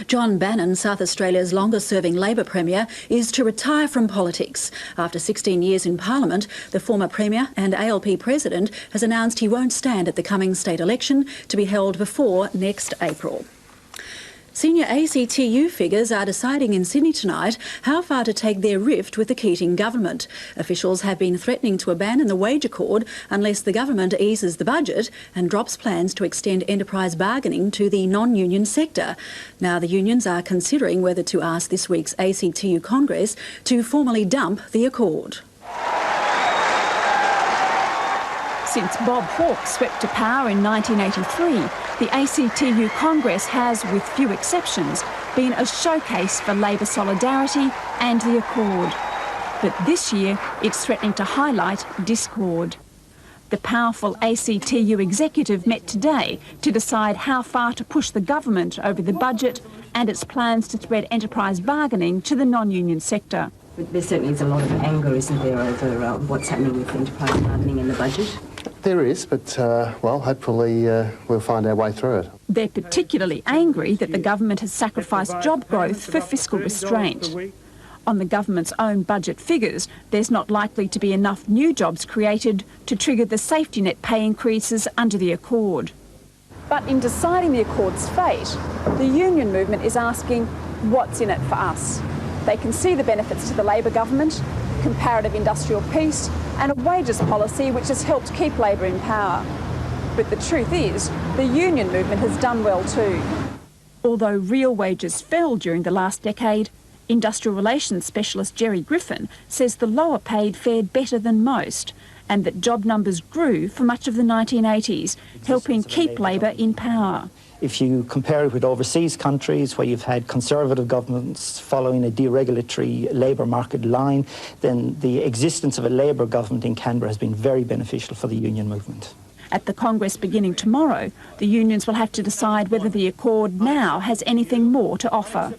John Bannon, South Australia's longest-serving Labor Premier, is to retire from politics. After 16 years in Parliament, the former Premier and ALP President has announced he won't stand at the coming state election to be held before next April. Senior ACTU figures are deciding in Sydney tonight how far to take their rift with the Keating government. Officials have been threatening to abandon the wage accord unless the government eases the budget and drops plans to extend enterprise bargaining to the non-union sector. Now the unions are considering whether to ask this week's ACTU Congress to formally dump the accord. Since Bob Hawke swept to power in 1983, the ACTU Congress has, with few exceptions, been a showcase for Labor solidarity and the accord. But this year, it's threatening to highlight discord. The powerful ACTU executive met today to decide how far to push the government over the budget and its plans to spread enterprise bargaining to the non-union sector. There certainly is a lot of anger, isn't there, over what's happening with enterprise bargaining and the budget? There is, but, well, hopefully we'll find our way through it. They're particularly angry that the government has sacrificed job growth for fiscal restraint. On the government's own budget figures, there's not likely to be enough new jobs created to trigger the safety net pay increases under the accord. But in deciding the accord's fate, the union movement is asking, what's in it for us? They can see the benefits to the Labor government, comparative industrial peace and a wages policy which has helped keep Labor in power. But the truth is, the union movement has done well too. Although real wages fell during the last decade, industrial relations specialist Jerry Griffin says the lower paid fared better than most and that job numbers grew for much of the 1980s, helping keep Labor in power. If you compare it with overseas countries where you've had conservative governments following a deregulatory labour market line, then the existence of a Labor government in Canberra has been very beneficial for the union movement. At the Congress beginning tomorrow, the unions will have to decide whether the accord now has anything more to offer.